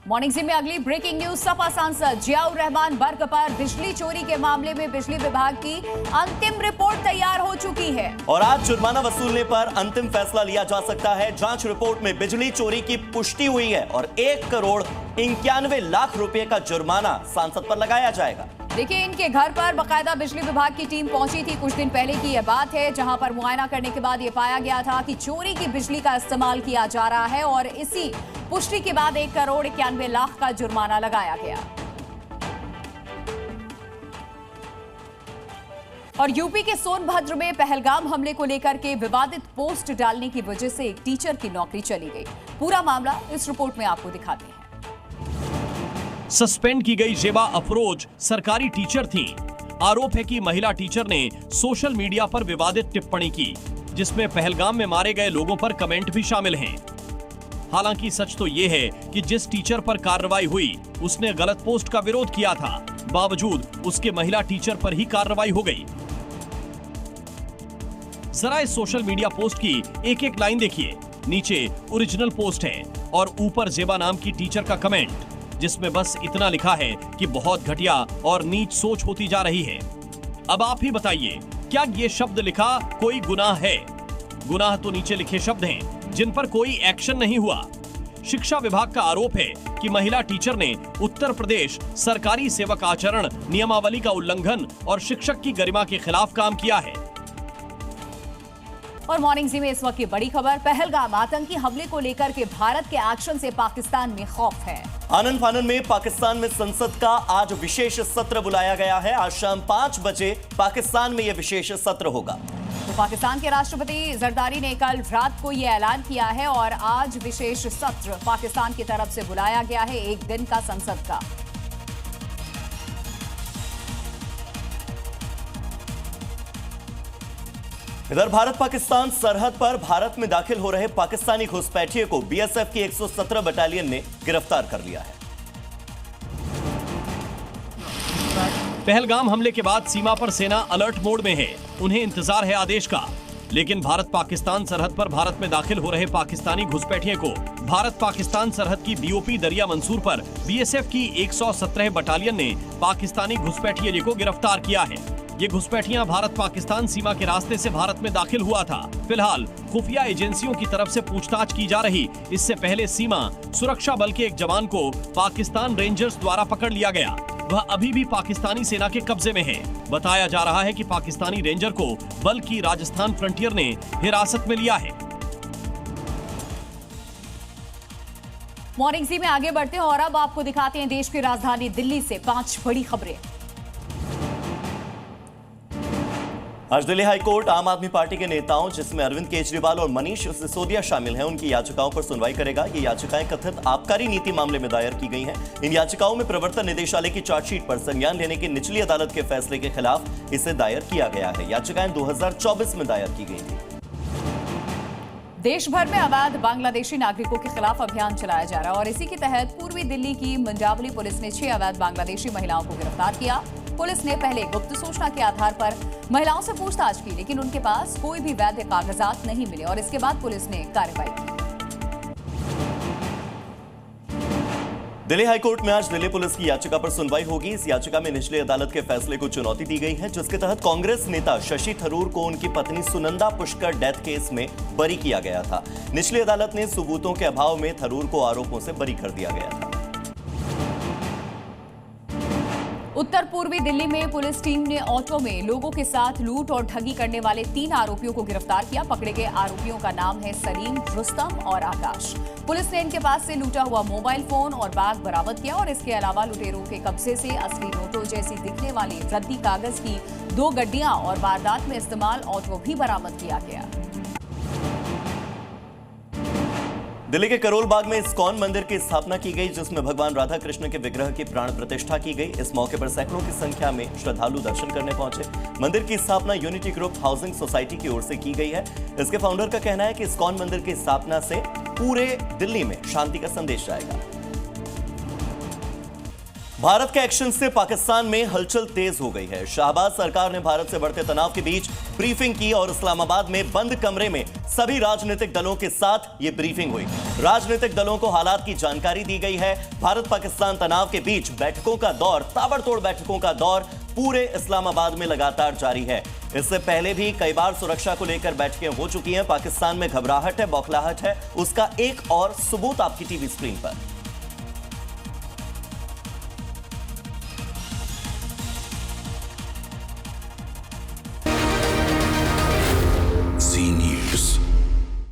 Morning gym में अगली breaking news. Sapa सांसद जियाउर रहमान बर्क पर बिजली चोरी के मामले में बिजली विभाग की अंतिम रिपोर्ट तैयार हो चुकी है और आज जुर्माना वसूलने पर अंतिम फैसला लिया जा सकता है। जांच रिपोर्ट में बिजली चोरी की पुष्टि हुई है और 1,91,00,000 रुपए का जुर्माना सांसद पर लगाया जाएगा। देखिए, इनके घर पर बकायदा बिजली विभाग की टीम पहुंची थी। कुछ दिन पहले की यह बात है, जहां पर मुआयना करने के बाद यह पाया गया था कि चोरी की बिजली का इस्तेमाल किया जा रहा है और इसी पुष्टि के बाद 1,91,00,000 का जुर्माना लगाया गया। और यूपी के सोनभद्र में पहलगाम हमले को लेकर के विवादित पोस्ट डालने की वजह से एक टीचर की नौकरी चली गई। पूरा मामला इस रिपोर्ट में आपको दिखाते हैं। सस्पेंड की गई जेबा अफरोज सरकारी टीचर थीं। आरोप है कि महिला टीचर ने सोशल मीडिया पर विवादित टिप्पणी की, जिसमें पहलगाम में मारे गए लोगों पर कमेंट भी शामिल हैं। हालांकि सच तो ये है कि जिस टीचर पर कार्रवाई हुई उसने गलत पोस्ट का विरोध किया था, बावजूद उसके महिला टीचर पर ही कार्रवाई हो गई। जरा इस सोशल मीडिया पोस्ट की एक एक लाइन देखिए। नीचे ओरिजिनल पोस्ट है और ऊपर जेबा नाम की टीचर का कमेंट, जिसमें बस इतना लिखा है कि बहुत घटिया और नीच सोच होती जा रही है। अब आप ही बताइए, क्या ये शब्द लिखा कोई गुनाह है? गुनाह तो नीचे लिखे शब्द हैं जिन पर कोई एक्शन नहीं हुआ। शिक्षा विभाग का आरोप है कि महिला टीचर ने उत्तर प्रदेश सरकारी सेवक आचरण नियमावली का उल्लंघन और शिक्षक की गरिमा के खिलाफ काम किया है। और मॉर्निंग जी में इस वक्त की बड़ी खबर, पहलगाम आतंकी हमले को लेकर के भारत के एक्शन से पाकिस्तान में खौफ है। आनन फानन में पाकिस्तान में संसद का आज विशेष सत्र बुलाया गया है। आज शाम 5 बजे पाकिस्तान में यह विशेष सत्र होगा। तो पाकिस्तान के राष्ट्रपति जरदारी ने कल रात को यह ऐलान किया है और आज विशेष सत्र पाकिस्तान की तरफ से बुलाया गया है, 1 दिन का संसद का। इधर भारत पाकिस्तान सरहद पर भारत में दाखिल हो रहे पाकिस्तानी घुसपैठिए को बीएसएफ की 117 बटालियन ने गिरफ्तार कर लिया है। पहलगाम हमले के बाद सीमा पर सेना अलर्ट मोड में है। उन्हें इंतजार है आदेश का। लेकिन भारत पाकिस्तान सरहद पर भारत में दाखिल हो रहे पाकिस्तानी घुसपैठिए को भारत पाकिस्तान सरहद की बीओपी दरिया मंसूर पर बीएसएफ की 117 बटालियन ने पाकिस्तानी घुसपैठिए को गिरफ्तार किया है। ये घुसपैठियां भारत पाकिस्तान सीमा के रास्ते से भारत में दाखिल हुआ था। फिलहाल खुफिया एजेंसियों की तरफ से पूछताछ की जा रही। इससे पहले सीमा सुरक्षा बल के एक जवान को पाकिस्तान रेंजर्स द्वारा पकड़ लिया गया। वह अभी भी पाकिस्तानी सेना के कब्जे में है। बताया जा रहा है कि पाकिस्तानी रेंजर को बल की राजस्थान फ्रंटियर ने हिरासत में लिया है। मॉर्निंग जी में आगे बढ़ते हैं और अब आपको दिखाते हैं देश की राजधानी दिल्ली से 5 बड़ी खबरें। आज दिल्ली हाईकोर्ट आम आदमी पार्टी के नेताओं, जिसमें अरविंद केजरीवाल और मनीष सिसोदिया शामिल हैं, उनकी याचिकाओं पर सुनवाई करेगा। ये याचिकाएं कथित आबकारी नीति मामले में दायर की गई हैं। इन याचिकाओं में प्रवर्तन निदेशालय की चार्जशीट पर संज्ञान लेने की निचली अदालत के फैसले के खिलाफ इसे दायर किया गया है। याचिकाएं 2024 में दायर की गई थी। देश भर में अवैध बांग्लादेशी नागरिकों के खिलाफ अभियान चलाया जा रहा है और इसी के तहत पूर्वी दिल्ली की मंडावली पुलिस ने 6 अवैध बांग्लादेशी महिलाओं को गिरफ्तार किया। पुलिस ने पहले गुप्त सूचना के आधार पर महिलाओं से पूछताछ की, लेकिन उनके पास कोई भी वैध कागजात नहीं मिले और इसके बाद पुलिस ने कार्रवाई की। दिल्ली हाईकोर्ट में आज दिल्ली पुलिस की याचिका पर सुनवाई होगी। इस याचिका में निचली अदालत के फैसले को चुनौती दी गई है, जिसके तहत कांग्रेस नेता शशि थरूर को उनकी पत्नी सुनंदा पुष्कर डेथ केस में बरी किया गया था। निचली अदालत ने सबूतों के अभाव में थरूर को आरोपों से बरी कर दिया गया था। उत्तर पूर्वी दिल्ली में पुलिस टीम ने ऑटो में लोगों के साथ लूट और ठगी करने वाले 3 आरोपियों को गिरफ्तार किया। पकड़े गए आरोपियों का नाम है सलीम, रुस्तम और आकाश। पुलिस ने इनके पास से लूटा हुआ मोबाइल फोन और बैग बरामद किया और इसके अलावा लुटेरों के कब्जे से असली नोटों जैसी दिखने वाली रद्दी कागज की 2 गड्डियां और वारदात में इस्तेमाल ऑटो भी बरामद किया गया। दिल्ली के करोल बाग में इस्कॉन मंदिर की स्थापना की गई, जिसमें भगवान राधा कृष्ण के विग्रह की प्राण प्रतिष्ठा की गई। इस मौके पर सैकड़ों की संख्या में श्रद्धालु दर्शन करने पहुंचे। मंदिर की स्थापना यूनिटी ग्रुप हाउसिंग सोसाइटी की ओर से की गई है। इसके फाउंडर का कहना है कि इस्कॉन मंदिर की स्थापना से पूरे दिल्ली में शांति का संदेश जाएगा। भारत के एक्शन से पाकिस्तान में हलचल तेज हो गई है। शाहबाज सरकार ने भारत से बढ़ते तनाव के बीच ब्रीफिंग की और इस्लामाबाद में बंद कमरे में सभी राजनीतिक दलों के साथ यह ब्रीफिंग हुई। राजनीतिक दलों को हालात की जानकारी दी गई है। भारत पाकिस्तान तनाव के बीच बैठकों का दौर, ताबड़तोड़ बैठकों का दौर पूरे इस्लामाबाद में लगातार जारी है। इससे पहले भी कई बार सुरक्षा को लेकर बैठकें हो चुकी हैं। पाकिस्तान में घबराहट है, बौखलाहट है, उसका एक और सबूत आपकी टीवी स्क्रीन पर।